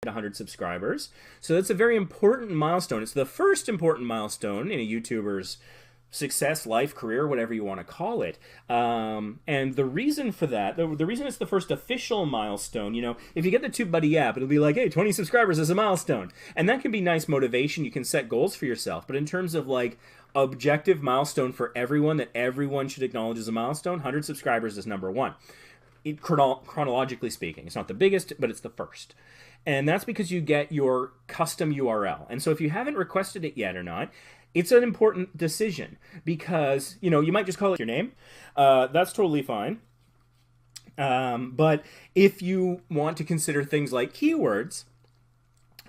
100 subscribers. So that's a very important milestone. It's the first important milestone in a YouTuber's success, life, career, whatever you want to call it. And the reason for that, the reason it's the first official milestone, you know, if you get the TubeBuddy app, it'll be like, hey, 20 subscribers is a milestone. And that can be nice motivation. You can set goals for yourself. But in terms of like objective milestone for everyone that everyone should acknowledge as a milestone, 100 subscribers is number one. Chronologically speaking, it's not the biggest, but it's the first. And that's because you get your custom URL. And so if you haven't requested it yet or not, it's an important decision because, you know, you might just call it your name. That's totally fine. But if you want to consider things like keywords,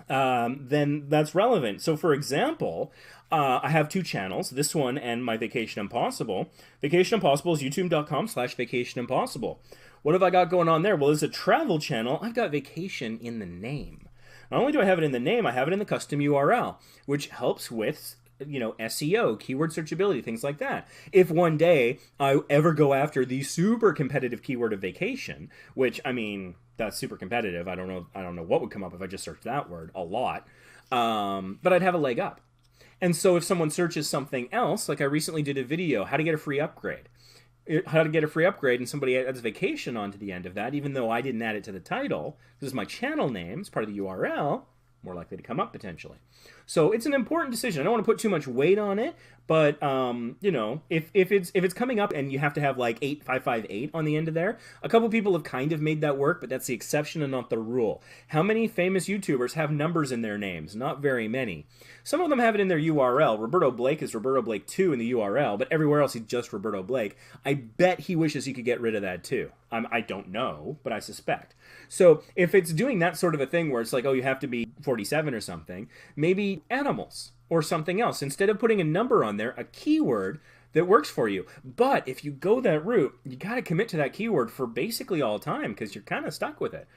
then that's relevant. So for example, I have two channels, this one and my Vacation Impossible. Vacation Impossible is youtube.com/Vacation Impossible. What have I got going on there? Well, as a travel channel, I've got vacation in the name. Not only do I have it in the name, I have it in the custom URL, which helps with, you know, SEO, keyword searchability, things like that. If one day I ever go after the super competitive keyword of vacation, which, I mean, that's super competitive. I don't know what would come up if I just searched that word a lot. But I'd have a leg up. And so if someone searches something else, like I recently did a video, how to get a free upgrade. How to get a free upgrade, and somebody adds vacation onto the end of that, even though I didn't add it to the title, this is my channel name, it's part of the URL, more likely to come up potentially. So it's an important decision. I don't want to put too much weight on it, but you know, if it's coming up and you have to have like 8558 on the end of there, a couple people have kind of made that work, but that's the exception and not the rule. How many famous YouTubers have numbers in their names? Not very many. Some of them have it in their URL. Roberto Blake is Roberto Blake 2 in the URL, but everywhere else he's just Roberto Blake. I bet he wishes he could get rid of that too. I don't know, but I suspect. So if it's doing that sort of a thing where it's like, oh, you have to be 47 or something, maybe animals or something else. Instead of putting a number on there, a keyword that works for you. But if you go that route, you got to commit to that keyword for basically all time because you're kind of stuck with it.